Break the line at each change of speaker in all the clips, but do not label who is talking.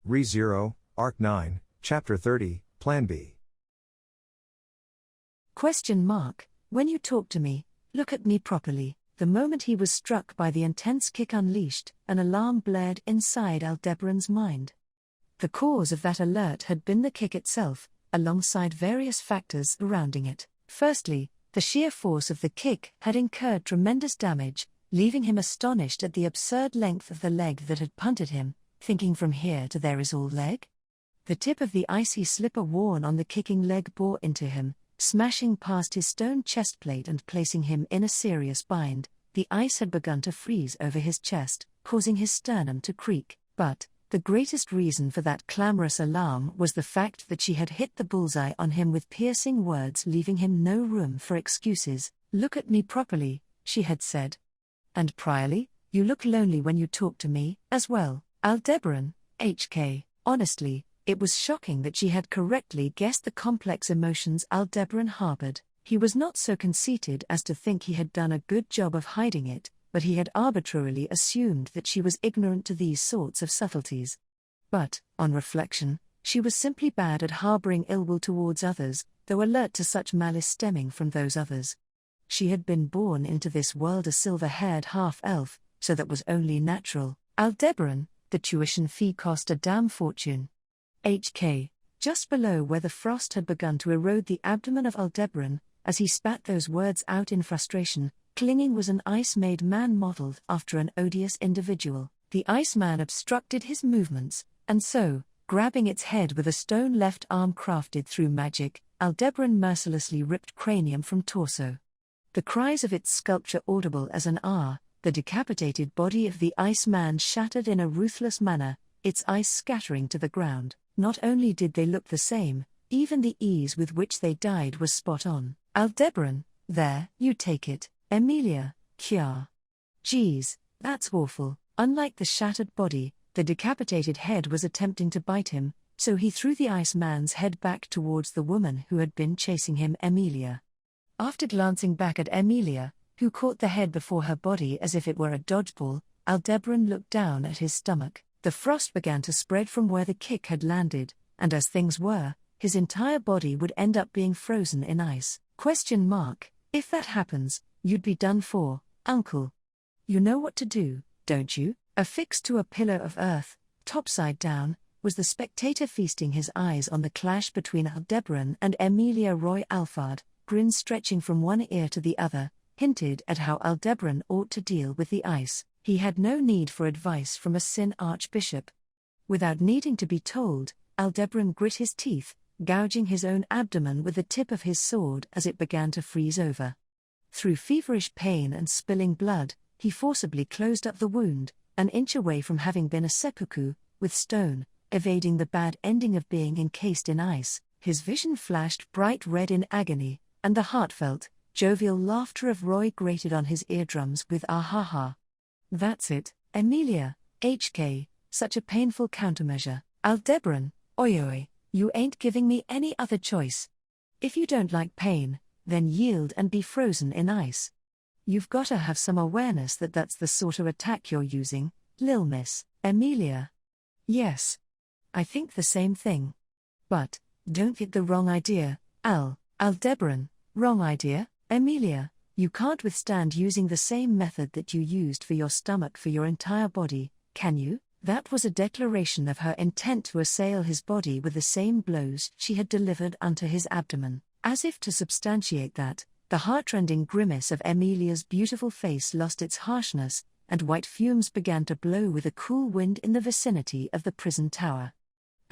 Re-Zero, Arc 9, Chapter 30, Plan B.
When you talk to me, look at me properly. The moment he was struck by the intense kick unleashed, an alarm blared inside Aldebaran's mind. The cause of that alert had been the kick itself, alongside various factors surrounding it. Firstly, the sheer force of the kick had incurred tremendous damage, leaving him astonished at the absurd length of the leg that had punted him, thinking from here to there is all leg? The tip of the icy slipper worn on the kicking leg bore into him, smashing past his stone chestplate and placing him in a serious bind. The ice had begun to freeze over his chest, causing his sternum to creak. But the greatest reason for that clamorous alarm was the fact that she had hit the bullseye on him with piercing words, leaving him no room for excuses. "Look at me properly," she had said. "And Priorly, you look lonely when you talk to me, as well." Aldebaran, HK. Honestly, it was shocking that she had correctly guessed the complex emotions Aldebaran harbored. He was not so conceited as to think he had done a good job of hiding it, but he had arbitrarily assumed that she was ignorant to these sorts of subtleties. But, on reflection, she was simply bad at harboring ill will towards others, though alert to such malice stemming from those others. She had been born into this world a silver-haired half-elf, so that was only natural. Aldebaran, the tuition fee cost a damn fortune. HK. Just below where the frost had begun to erode the abdomen of Aldebaran, as he spat those words out in frustration, clinging was an ice-made man modeled after an odious individual. The Iceman obstructed his movements, and so, grabbing its head with a stone left arm crafted through magic, Aldebaran mercilessly ripped cranium from torso. The cries of its sculpture audible as an R, the decapitated body of the Iceman shattered in a ruthless manner, its ice scattering to the ground. Not only did they look the same, even the ease with which they died was spot on. Aldebaran, there, you take it. Amelia, Kya. Geez, that's awful. Unlike the shattered body, the decapitated head was attempting to bite him, so he threw the Iceman's head back towards the woman who had been chasing him, Amelia. After glancing back at Amelia, who caught the head before her body as if it were a dodgeball, Aldebaran looked down at his stomach. The frost began to spread from where the kick had landed, and as things were, his entire body would end up being frozen in ice. If that happens, you'd be done for, uncle. You know what to do, don't you? Affixed to a pillar of earth, topside down, was the spectator feasting his eyes on the clash between Aldebaran and Amelia. Roy Alphard, grin stretching from one ear to the other, hinted at how Aldebaran ought to deal with the ice. He had no need for advice from a sin archbishop. Without needing to be told, Aldebaran grit his teeth, gouging his own abdomen with the tip of his sword as it began to freeze over. Through feverish pain and spilling blood, he forcibly closed up the wound, an inch away from having been a seppuku, with stone, evading the bad ending of being encased in ice. His vision flashed bright red in agony, and the heartfelt, jovial laughter of Roy grated on his eardrums with ah ha ha. That's it, Amelia, HK, such a painful countermeasure. Aldebaran, oi, you ain't giving me any other choice. If you don't like pain, then yield and be frozen in ice. You've gotta have some awareness that that's the sort of attack you're using, lil miss. Amelia. Yes. I think the same thing. But, don't get the wrong idea, Aldebaran, wrong idea. Amelia, you can't withstand using the same method that you used for your stomach for your entire body, can you? That was a declaration of her intent to assail his body with the same blows she had delivered unto his abdomen. As if to substantiate that, the heartrending grimace of Amelia's beautiful face lost its harshness, and white fumes began to blow with a cool wind in the vicinity of the prison tower.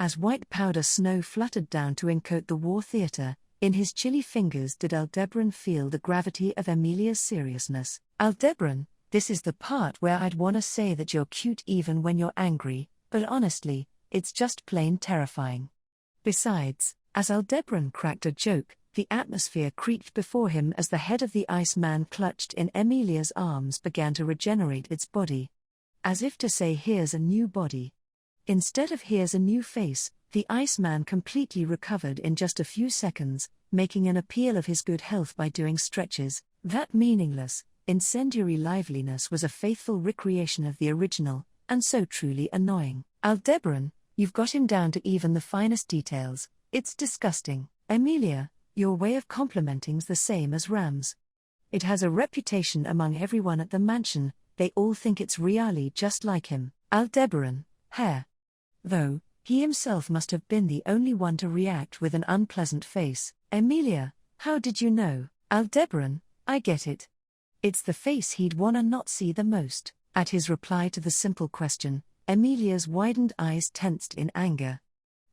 As white powder snow fluttered down to encoat the war theatre, in his chilly fingers did Aldebaran feel the gravity of Amelia's seriousness. Aldebaran, this is the part where I'd wanna say that you're cute even when you're angry, but honestly, it's just plain terrifying. Besides, as Aldebaran cracked a joke, the atmosphere creaked before him as the head of the Iceman clutched in Amelia's arms began to regenerate its body. As if to say here's a new body. Instead of here's a new face, the Iceman completely recovered in just a few seconds, making an appeal of his good health by doing stretches. That meaningless, incendiary liveliness was a faithful recreation of the original, and so truly annoying. Aldebaran, You've got him down to even the finest details. It's disgusting. Amelia, your way of complimenting's the same as Ram's. It has a reputation among everyone at the mansion, they all think it's really just like him. Aldebaran, hair. Though, he himself must have been the only one to react with an unpleasant face. Amelia, how did you know? Aldebaran, I get it. It's the face he'd wanna not see the most. At his reply to the simple question, Amelia's widened eyes tensed in anger.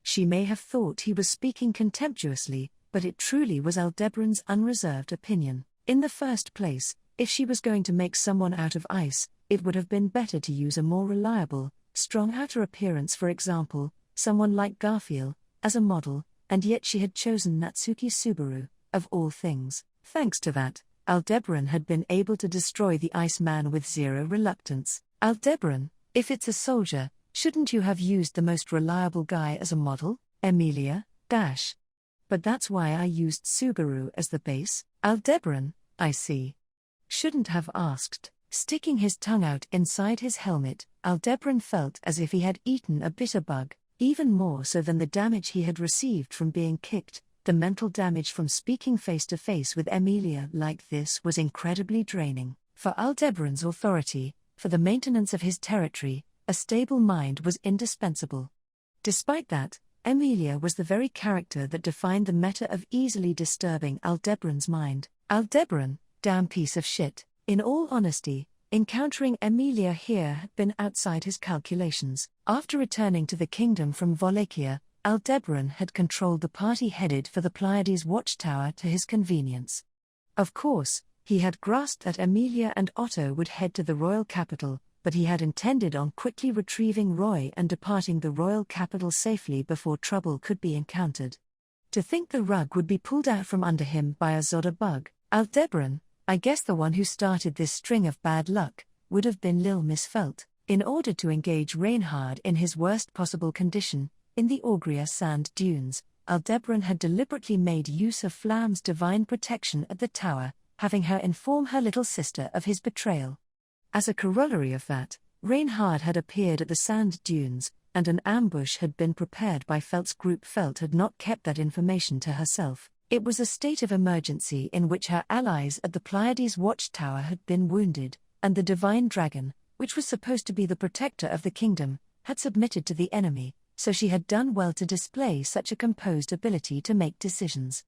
She may have thought he was speaking contemptuously, but it truly was Aldebaran's unreserved opinion. In the first place, if she was going to make someone out of ice, it would have been better to use a more reliable, strong outer appearance, for example, someone like Garfield, as a model, and yet she had chosen Natsuki Subaru, of all things. Thanks to that, Aldebaran had been able to destroy the Iceman with zero reluctance. Aldebaran, if it's a soldier, shouldn't you have used the most reliable guy as a model? Amelia, dash. But that's why I used Subaru as the base. Aldebaran, I see. Shouldn't have asked. Sticking his tongue out inside his helmet, Aldebaran felt as if he had eaten a bitter bug, even more so than the damage he had received from being kicked. The mental damage from speaking face to face with Amelia like this was incredibly draining. For Aldebaran's authority, for the maintenance of his territory, a stable mind was indispensable. Despite that, Amelia was the very character that defined the meta of easily disturbing Aldebaran's mind. Aldebaran, damn piece of shit. In all honesty, encountering Amelia here had been outside his calculations. After returning to the kingdom from Wallachia, Aldebaran had controlled the party headed for the Pleiades watchtower to his convenience. Of course, he had grasped that Amelia and Otto would head to the royal capital, but he had intended on quickly retrieving Roy and departing the royal capital safely before trouble could be encountered. To think the rug would be pulled out from under him by a Zodda bug. Aldebaran, I guess the one who started this string of bad luck, would have been Lil Misfelt. In order to engage Reinhard in his worst possible condition, in the Augria sand dunes, Aldebaran had deliberately made use of Flam's divine protection at the tower, having her inform her little sister of his betrayal. As a corollary of that, Reinhard had appeared at the sand dunes, and an ambush had been prepared by Felt's group. Felt had not kept that information to herself. It was a state of emergency in which her allies at the Pleiades watchtower had been wounded, and the divine dragon, which was supposed to be the protector of the kingdom, had submitted to the enemy, so she had done well to display such a composed ability to make decisions.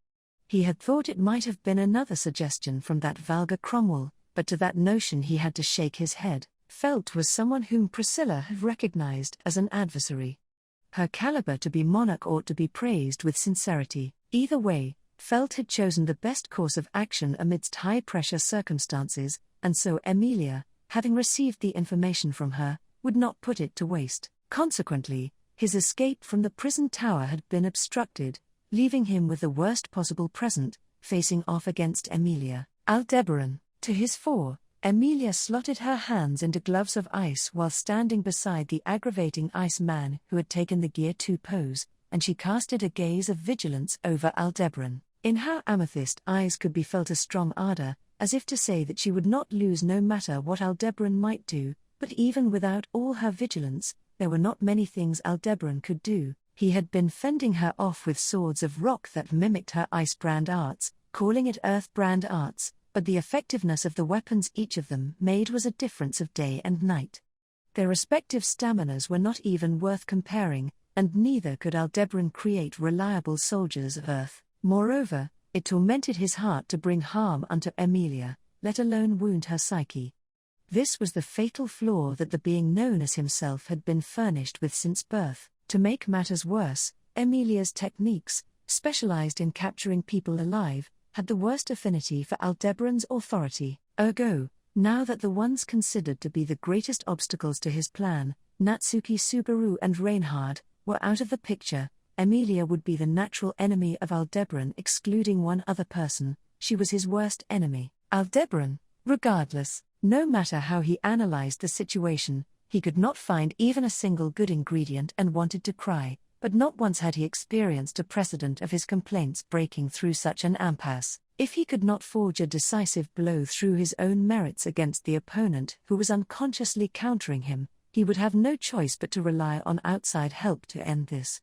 He had thought it might have been another suggestion from that Valga Cromwell, but to that notion he had to shake his head. Felt was someone whom Priscilla had recognized as an adversary. Her caliber to be monarch ought to be praised with sincerity. Either way, Felt had chosen the best course of action amidst high-pressure circumstances, and so Amelia, having received the information from her, would not put it to waste. Consequently, his escape from the prison tower had been obstructed, leaving him with the worst possible present, facing off against Amelia. Aldebaran, to his fore, Amelia slotted her hands into gloves of ice while standing beside the aggravating ice man who had taken the Gear 2 pose, and she casted a gaze of vigilance over Aldebaran. In her amethyst eyes could be felt a strong ardor, as if to say that she would not lose no matter what Aldebaran might do, but even without all her vigilance, there were not many things Aldebaran could do. He had been fending her off with swords of rock that mimicked her ice-brand arts, calling it earth-brand arts, but the effectiveness of the weapons each of them made was a difference of day and night. Their respective staminas were not even worth comparing, and neither could Aldebaran create reliable soldiers of earth. Moreover, it tormented his heart to bring harm unto Amelia, let alone wound her psyche. This was the fatal flaw that the being known as himself had been furnished with since birth. To make matters worse, Amelia's techniques, specialized in capturing people alive, had the worst affinity for Aldebaran's authority. Ergo, now that the ones considered to be the greatest obstacles to his plan, Natsuki Subaru and Reinhard, were out of the picture, Amelia would be the natural enemy of Aldebaran. Excluding one other person, she was his worst enemy. Aldebaran, regardless, no matter how he analyzed the situation, he could not find even a single good ingredient and wanted to cry, but not once had he experienced a precedent of his complaints breaking through such an impasse. If he could not forge a decisive blow through his own merits against the opponent who was unconsciously countering him, he would have no choice but to rely on outside help to end this.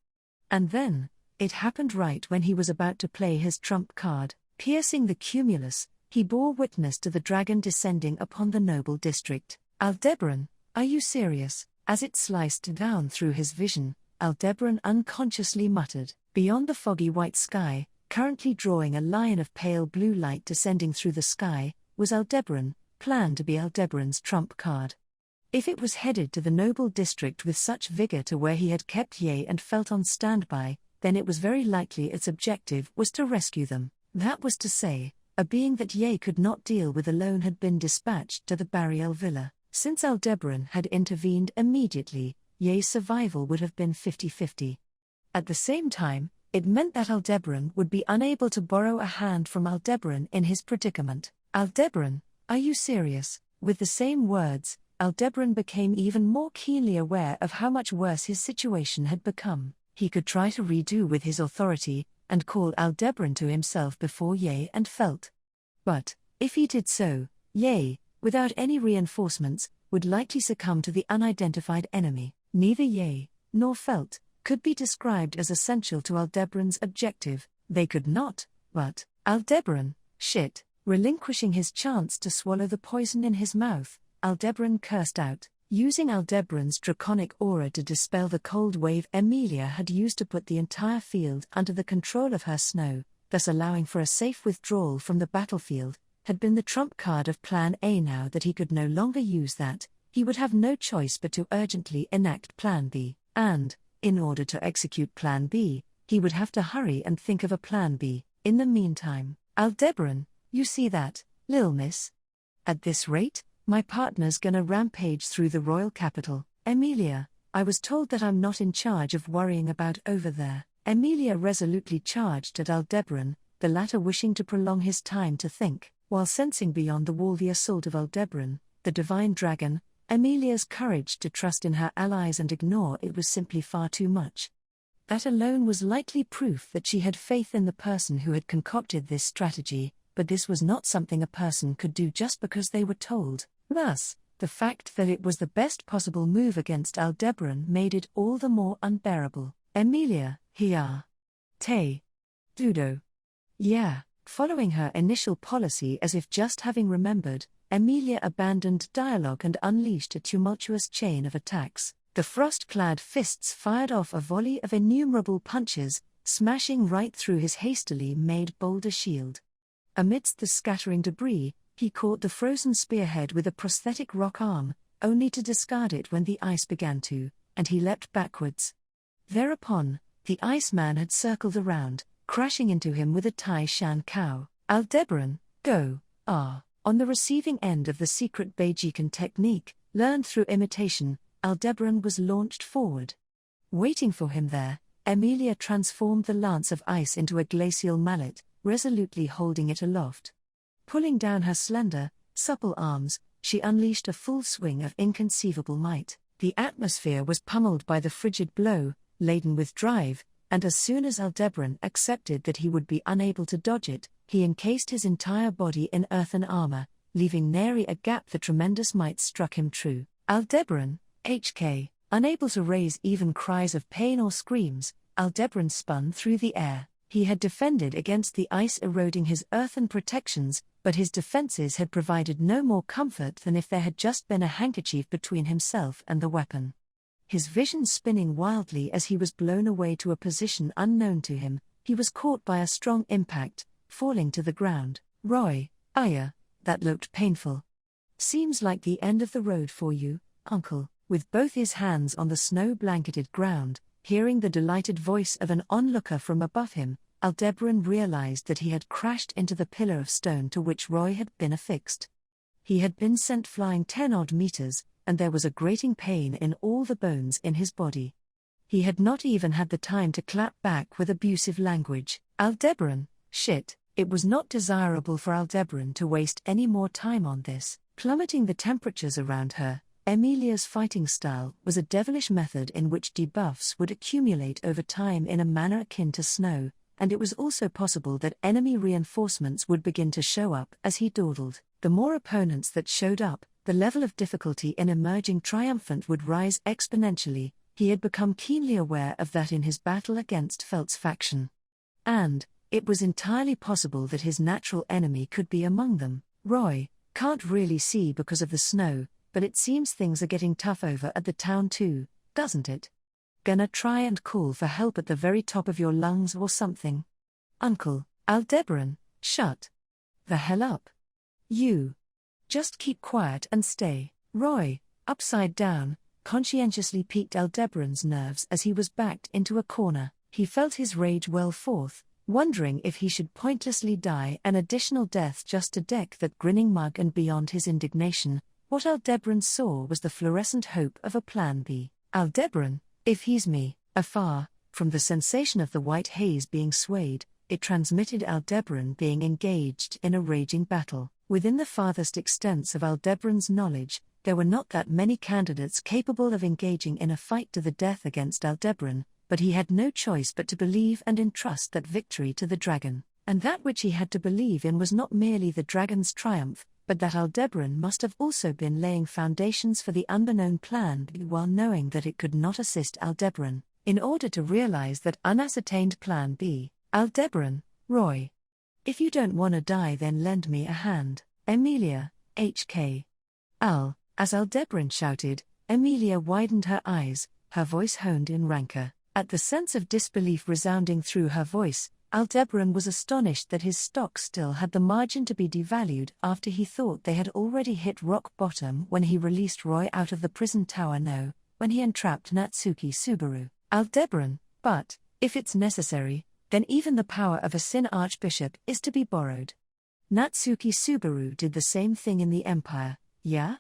And then, it happened right when he was about to play his trump card. Piercing the cumulus, he bore witness to the dragon descending upon the noble district. Aldebaran, are you serious? As it sliced down through his vision, Aldebaran unconsciously muttered. Beyond the foggy white sky, currently drawing a line of pale blue light descending through the sky, was Aldebaran, planned to be Aldebaran's trump card. If it was headed to the noble district with such vigor to where he had kept Ye and felt on standby, then it was very likely its objective was to rescue them. That was to say, a being that Ye could not deal with alone had been dispatched to the Bariel villa. Since Aldebaran had intervened immediately, Ye's survival would have been 50-50. At the same time, it meant that Aldebaran would be unable to borrow a hand from Aldebaran in his predicament. Aldebaran, are you serious? With the same words, Aldebaran became even more keenly aware of how much worse his situation had become. He could try to redo with his authority, and call Aldebaran to himself before Ye and Felt. But, if he did so, Ye, without any reinforcements, would likely succumb to the unidentified enemy. Neither Ye, nor Felt, could be described as essential to Aldebaran's objective. They could not, but, Aldebaran, shit. Relinquishing his chance to swallow the poison in his mouth, Aldebaran cursed out. Using Aldebaran's draconic aura to dispel the cold wave Amelia had used to put the entire field under the control of her snow, thus allowing for a safe withdrawal from the battlefield, had been the trump card of Plan A. Now that he could no longer use that, he would have no choice but to urgently enact Plan B, and, in order to execute Plan B, he would have to hurry and think of a Plan B. In the meantime, Aldebaran, you see that, lil miss? At this rate, my partner's gonna rampage through the royal capital. Amelia, I was told that I'm not in charge of worrying about over there. Amelia resolutely charged at Aldebaran, the latter wishing to prolong his time to think. While sensing beyond the wall the assault of Aldebaran, the divine dragon, Amelia's courage to trust in her allies and ignore it was simply far too much. That alone was likely proof that she had faith in the person who had concocted this strategy, but this was not something a person could do just because they were told. Thus, the fact that it was the best possible move against Aldebaran made it all the more unbearable. Amelia, here. Tay. Dudo. Yeah. Following her initial policy as if just having remembered, Amelia abandoned dialogue and unleashed a tumultuous chain of attacks. The frost-clad fists fired off a volley of innumerable punches, smashing right through his hastily made boulder shield. Amidst the scattering debris, he caught the frozen spearhead with a prosthetic rock arm, only to discard it when the ice began to, and he leapt backwards. Thereupon, the Iceman had circled around, crashing into him with a Tai Shan cow. Aldebaran, go, On the receiving end of the secret Beijikan technique, learned through imitation, Aldebaran was launched forward. Waiting for him there, Amelia transformed the lance of ice into a glacial mallet, resolutely holding it aloft. Pulling down her slender, supple arms, she unleashed a full swing of inconceivable might. The atmosphere was pummeled by the frigid blow, laden with drive, and as soon as Aldebaran accepted that he would be unable to dodge it, he encased his entire body in earthen armor, leaving nary a gap. The tremendous might struck him true. Aldebaran, HK, unable to raise even cries of pain or screams, Aldebaran spun through the air. He had defended against the ice eroding his earthen protections, but his defenses had provided no more comfort than if there had just been a handkerchief between himself and the weapon. His vision spinning wildly as he was blown away to a position unknown to him, he was caught by a strong impact, falling to the ground. Roy, Aya, that looked painful. Seems like the end of the road for you, uncle. With both his hands on the snow-blanketed ground, hearing the delighted voice of an onlooker from above him, Aldebaran realized that he had crashed into the pillar of stone to which Roy had been affixed. He had been sent flying 10-odd meters, and there was a grating pain in all the bones in his body. He had not even had the time to clap back with abusive language. Aldebaran, shit. It was not desirable for Aldebaran to waste any more time on this. Plummeting the temperatures around her, Amelia's fighting style was a devilish method in which debuffs would accumulate over time in a manner akin to snow, and it was also possible that enemy reinforcements would begin to show up as he dawdled. The more opponents that showed up, the The level of difficulty in emerging triumphant would rise exponentially. He had become keenly aware of that in his battle against Felt's faction. And it was entirely possible that his natural enemy could be among them. Roy, can't really see because of the snow, but it seems things are getting tough over at the town too, doesn't it? Gonna try and call for help at the very top of your lungs or something? Uncle, Aldebaran, shut the hell up. You. Just keep quiet and stay. Roy, upside down, conscientiously piqued Aldebaran's nerves as he was backed into a corner. He felt his rage well forth, wondering if he should pointlessly die an additional death just to deck that grinning mug, and beyond his indignation, what Aldebaran saw was the fluorescent hope of a plan B. Aldebaran, if he's me, afar, from the sensation of the white haze being swayed, it transmitted Aldebaran being engaged in a raging battle. Within the farthest extents of Aldebaran's knowledge, there were not that many candidates capable of engaging in a fight to the death against Aldebaran, but he had no choice but to believe and entrust that victory to the dragon. And that which he had to believe in was not merely the dragon's triumph, but that Aldebaran must have also been laying foundations for the unbeknown plan B while knowing that it could not assist Aldebaran. In order to realize that unascertained plan B, Aldebaran, Roy. If you don't want to die, then lend me a hand. Amelia, HK. As Aldebaran shouted, Amelia widened her eyes, her voice honed in rancor. At the sense of disbelief resounding through her voice, Aldebaran was astonished that his stocks still had the margin to be devalued after he thought they had already hit rock bottom when he released Roy out of the prison tower. No, when he entrapped Natsuki Subaru. Aldebaran, but, if it's necessary, then even the power of a Sin archbishop is to be borrowed. Natsuki Subaru did the same thing in the Empire, yeah?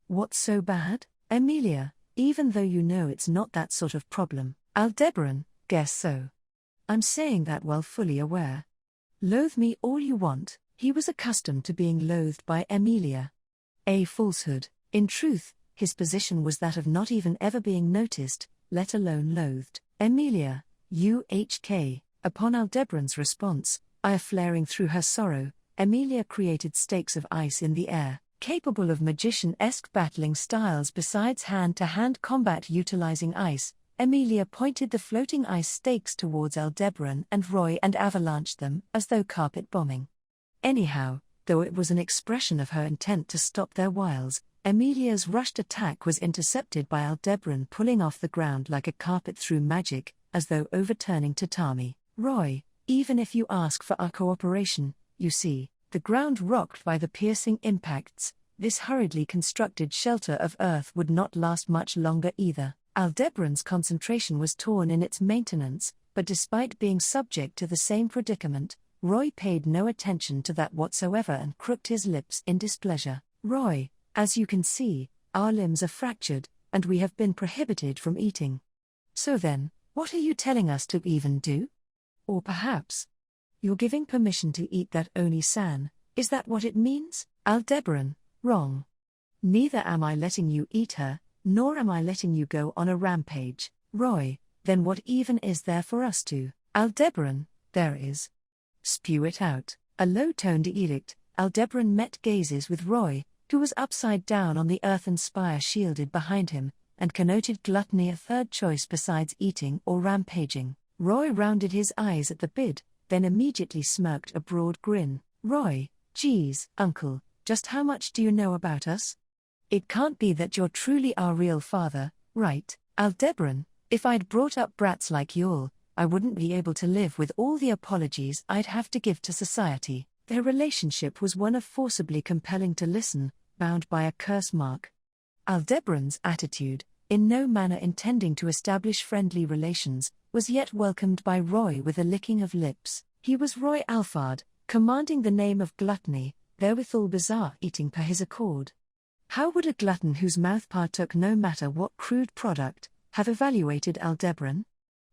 What's so bad, Amelia, even though you know it's not that sort of problem? Aldebaran, guess so. I'm saying that while fully aware. Loathe me all you want. He was accustomed to being loathed by Amelia. A falsehood. In truth, his position was that of not even ever being noticed, let alone loathed. Amelia, UHK. Upon Aldebaran's response, ire flaring through her sorrow, Amelia created stakes of ice in the air, capable of magician-esque battling styles besides hand-to-hand combat utilizing ice. Amelia pointed the floating ice stakes towards Aldebaran and Roy and avalanched them, as though carpet bombing. Anyhow, though it was an expression of her intent to stop their wiles, Amelia's rushed attack was intercepted by Aldebaran pulling off the ground like a carpet through magic, as though overturning tatami. Roy, even if you ask for our cooperation, you see, the ground rocked by the piercing impacts, this hurriedly constructed shelter of earth would not last much longer either. Aldebaran's concentration was torn in its maintenance, but despite being subject to the same predicament, Roy paid no attention to that whatsoever and crooked his lips in displeasure. Roy, as you can see, our limbs are fractured, and we have been prohibited from eating. So then, what are you telling us to even do? Or perhaps, you're giving permission to eat that Oni-san, is that what it means? Aldebaran, wrong. Neither am I letting you eat her, nor am I letting you go on a rampage. Roy, then what even is there for us to? Aldebaran, there is. Spew it out. A low-toned edict, Aldebaran met gazes with Roy, who was upside down on the earthen spire shielded behind him, and connoted gluttony a third choice besides eating or rampaging. Roy rounded his eyes at the bid, then immediately smirked a broad grin. Roy, geez, uncle, just how much do you know about us? It can't be that you're truly our real father, right? Aldebaran, if I'd brought up brats like y'all, I wouldn't be able to live with all the apologies I'd have to give to society. Their relationship was one of forcibly compelling to listen, bound by a curse mark. Aldebaran's attitude, in no manner intending to establish friendly relations, was yet welcomed by Roy with a licking of lips. He was Roy Alphard, commanding the name of gluttony, therewithal bizarre eating per his accord. How would a glutton whose mouth partook no matter what crude product, have evaluated Aldebaran?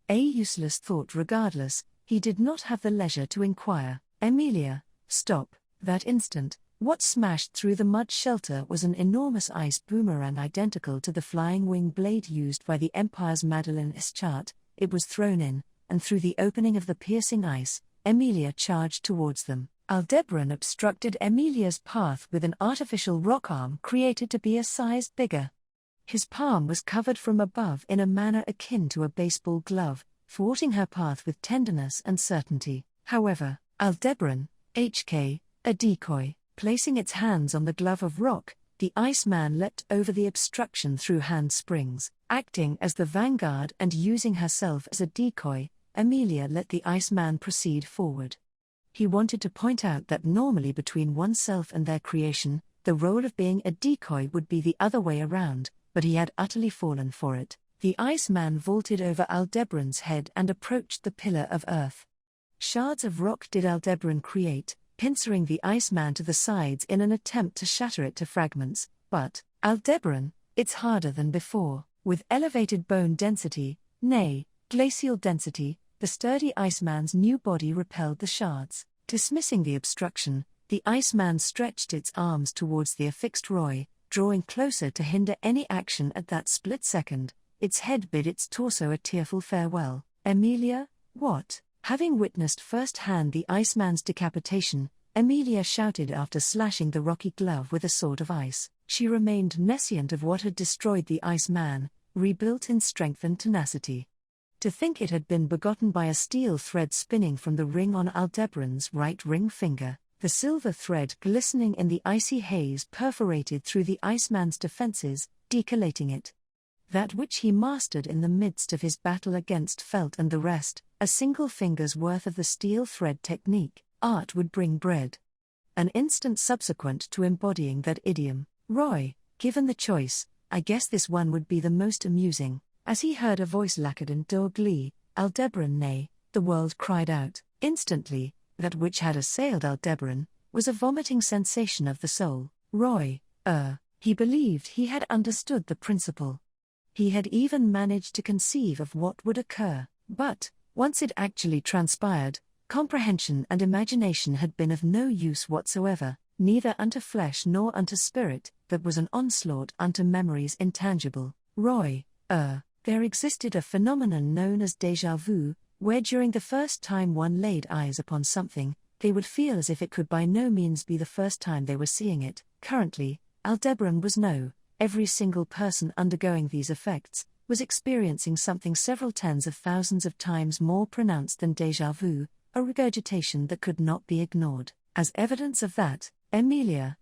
A useless thought regardless, he did not have the leisure to inquire. Amelia, stop. That instant, what smashed through the mud shelter was an enormous ice boomerang identical to the flying wing blade used by the Empire's Madeleine Eschat. It was thrown in, and through the opening of the piercing ice, Amelia charged towards them. Aldebaran obstructed Amelia's path with an artificial rock arm created to be a size bigger. His palm was covered from above in a manner akin to a baseball glove, thwarting her path with tenderness and certainty. However, Aldebaran, HK, a decoy, placing its hands on the glove of rock, the Iceman leapt over the obstruction through handsprings. Acting as the vanguard and using herself as a decoy, Amelia let the Iceman proceed forward. He wanted to point out that normally between oneself and their creation, the role of being a decoy would be the other way around, but he had utterly fallen for it. The Iceman vaulted over Aldebaran's head and approached the pillar of earth. Shards of rock did Aldebaran create, pincering the Iceman to the sides in an attempt to shatter it to fragments, but, Aldebaran, it's harder than before. With elevated bone density, nay, glacial density, the sturdy Iceman's new body repelled the shards. Dismissing the obstruction, the Iceman stretched its arms towards the affixed Roy, drawing closer to hinder any action at that split second. Its head bid its torso a tearful farewell. Amelia, what? Having witnessed firsthand the Iceman's decapitation, Amelia shouted after slashing the rocky glove with a sword of ice. She remained nescient of what had destroyed the Iceman, rebuilt in strength and tenacity. To think it had been begotten by a steel thread spinning from the ring on Aldebaran's right ring finger, the silver thread glistening in the icy haze perforated through the Iceman's defenses, decollating it. That which he mastered in the midst of his battle against Felt and the rest, a single finger's worth of the steel thread technique, art would bring bread. An instant subsequent to embodying that idiom, Roy, given the choice, I guess this one would be the most amusing. As he heard a voice lacquered in dull glee, Aldebaran nay, the world cried out. Instantly, that which had assailed Aldebaran was a vomiting sensation of the soul. Roy, he believed he had understood the principle. He had even managed to conceive of what would occur, but, once it actually transpired, comprehension and imagination had been of no use whatsoever, neither unto flesh nor unto spirit, that was an onslaught unto memories intangible. Roy, there existed a phenomenon known as déjà vu, where during the first time one laid eyes upon something, they would feel as if it could by no means be the first time they were seeing it. Currently, Aldebaran was every single person undergoing these effects was experiencing something several tens of thousands of times more pronounced than déjà vu, a regurgitation that could not be ignored. As evidence of that, Amelia,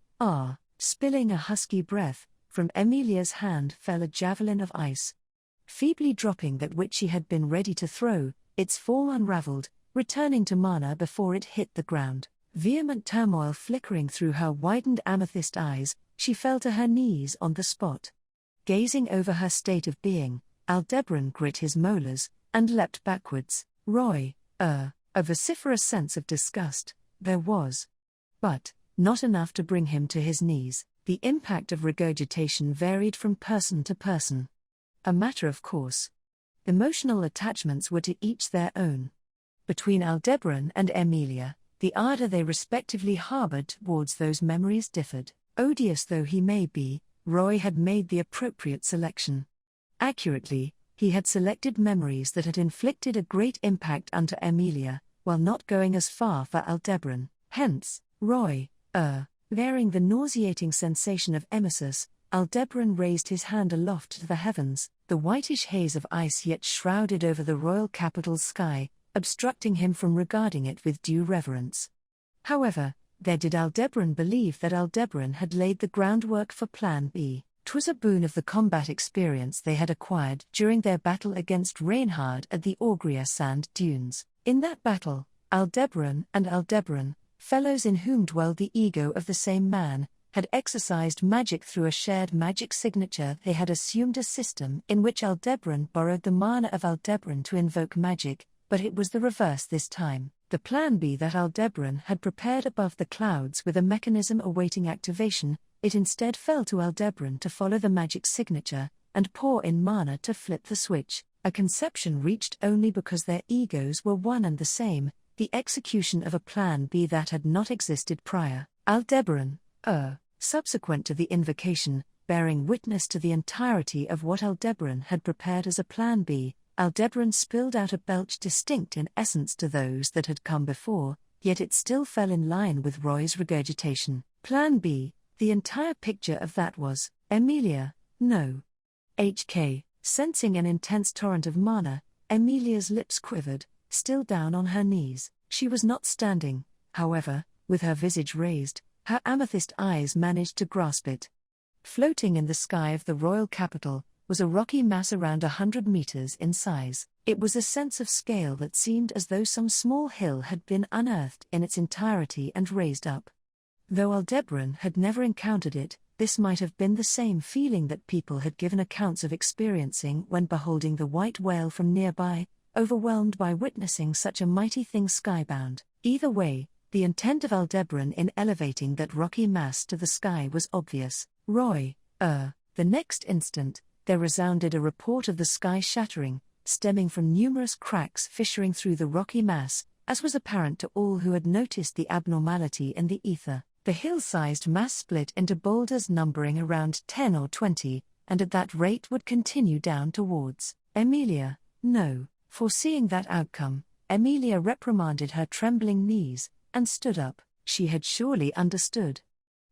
spilling a husky breath, from Amelia's hand fell a javelin of ice. Feebly dropping that which she had been ready to throw, its form unraveled, returning to Mana before it hit the ground. Vehement turmoil flickering through her widened amethyst eyes, she fell to her knees on the spot. Gazing over her state of being, Aldebaran grit his molars, and leapt backwards. Roy, a vociferous sense of disgust, there was. But, not enough to bring him to his knees. The impact of regurgitation varied from person to person. A matter of course. Emotional attachments were to each their own. Between Aldebaran and Amelia, the ardor they respectively harbored towards those memories differed. Odious though he may be, Roy had made the appropriate selection. Accurately, he had selected memories that had inflicted a great impact unto Amelia, while not going as far for Aldebaran. Hence, Roy, bearing the nauseating sensation of emesis, Aldebaran raised his hand aloft to the heavens. The whitish haze of ice yet shrouded over the royal capital's sky, obstructing him from regarding it with due reverence. However, there did Aldebaran believe that Aldebaran had laid the groundwork for Plan B. 'Twas a boon of the combat experience they had acquired during their battle against Reinhard at the Augria sand dunes. In that battle, Aldebaran and Aldebaran, fellows in whom dwelled the ego of the same man, had exercised magic through a shared magic signature. They had assumed a system in which Aldebaran borrowed the mana of Aldebaran to invoke magic, but it was the reverse this time. The Plan B that Aldebaran had prepared above the clouds with a mechanism awaiting activation, it instead fell to Aldebaran to follow the magic signature, and pour in mana to flip the switch, a conception reached only because their egos were one and the same, the execution of a Plan B that had not existed prior. Aldebaran, subsequent to the invocation, bearing witness to the entirety of what Aldebaran had prepared as a Plan B, Aldebaran spilled out a belch distinct in essence to those that had come before, yet it still fell in line with Roy's regurgitation. Plan B, the entire picture of that was, Amelia, no. HK, sensing an intense torrent of mana, Amelia's lips quivered, still down on her knees. She was not standing, however, with her visage raised, her amethyst eyes managed to grasp it. Floating in the sky of the royal capital was a rocky mass around 100 meters in size. It was a sense of scale that seemed as though some small hill had been unearthed in its entirety and raised up. Though Aldebaran had never encountered it, this might have been the same feeling that people had given accounts of experiencing when beholding the white whale from nearby, overwhelmed by witnessing such a mighty thing skybound. Either way, the intent of Aldebaran in elevating that rocky mass to the sky was obvious. Roy, the next instant, there resounded a report of the sky shattering, stemming from numerous cracks fissuring through the rocky mass, as was apparent to all who had noticed the abnormality in the ether. The hill-sized mass split into boulders numbering around 10 or 20, and at that rate would continue down towards Amelia. No. Foreseeing that outcome, Amelia reprimanded her trembling knees, and stood up. She had surely understood.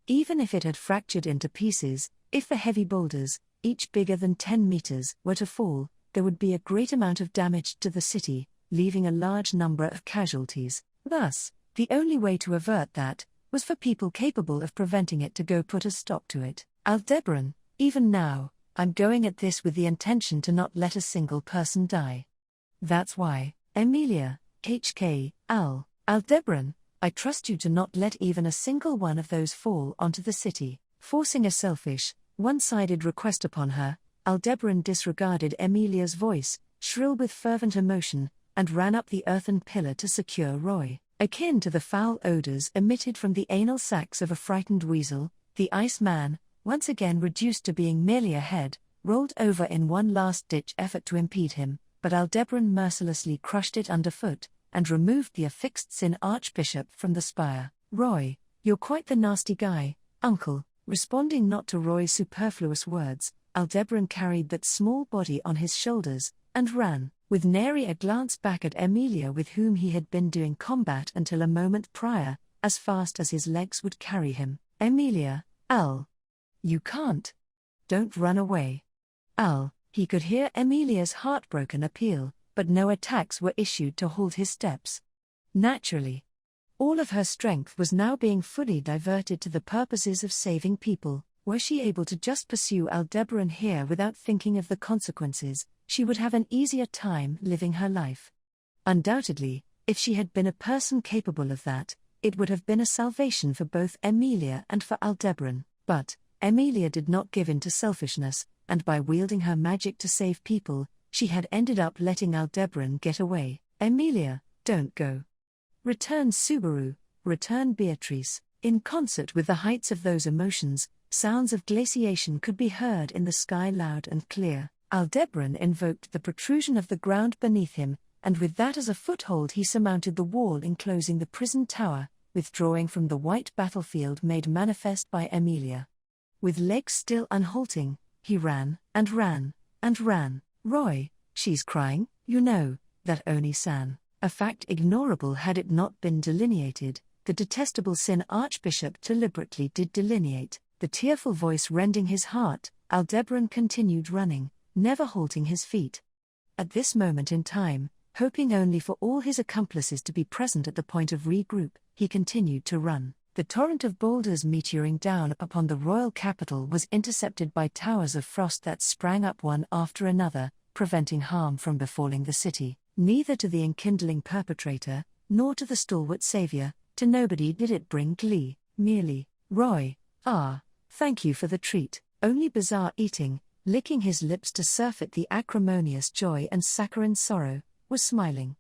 Even if it had fractured into pieces, if the heavy boulders, each bigger than 10 meters, were to fall, there would be a great amount of damage to the city, leaving a large number of casualties. Thus, the only way to avert that was for people capable of preventing it to go put a stop to it. Aldebaran, even now, I'm going at this with the intention to not let a single person die. That's why, Amelia, HK, Aldebaran, I trust you to not let even a single one of those fall onto the city. Forcing a selfish, one-sided request upon her, Aldebaran disregarded Amelia's voice, shrill with fervent emotion, and ran up the earthen pillar to secure Roy. Akin to the foul odors emitted from the anal sacs of a frightened weasel, the ice man, once again reduced to being merely a head, rolled over in one last-ditch effort to impede him, but Aldebaran mercilessly crushed it underfoot, and removed the affixed sin archbishop from the spire. Roy, you're quite the nasty guy, uncle. Responding not to Roy's superfluous words, Aldebaran carried that small body on his shoulders, and ran, with nary a glance back at Amelia with whom he had been doing combat until a moment prior, as fast as his legs would carry him. Amelia, you can't. Don't run away. He could hear Amelia's heartbroken appeal, but no attacks were issued to halt his steps. Naturally. All of her strength was now being fully diverted to the purposes of saving people. Were she able to just pursue Aldebaran here without thinking of the consequences, she would have an easier time living her life. Undoubtedly, if she had been a person capable of that, it would have been a salvation for both Amelia and for Aldebaran. But Amelia did not give in to selfishness, and by wielding her magic to save people, she had ended up letting Aldebaran get away. Amelia, don't go. Return Subaru, return Beatrice. In concert with the heights of those emotions, sounds of glaciation could be heard in the sky loud and clear. Aldebaran invoked the protrusion of the ground beneath him, and with that as a foothold he surmounted the wall enclosing the prison tower, withdrawing from the white battlefield made manifest by Amelia. With legs still unhalting, he ran, and ran, and ran. Roy, she's crying, you know, that Oni-san. A fact ignorable had it not been delineated. The detestable sin archbishop deliberately did delineate. The tearful voice rending his heart, Aldebaran continued running, never halting his feet. At this moment in time, hoping only for all his accomplices to be present at the point of regroup, he continued to run. The torrent of boulders meteoring down upon the royal capital was intercepted by towers of frost that sprang up one after another, preventing harm from befalling the city. Neither to the enkindling perpetrator, nor to the stalwart savior, to nobody did it bring glee, merely, Roy, thank you for the treat. Only bizarre eating, licking his lips to surfeit the acrimonious joy and saccharine sorrow, was smiling.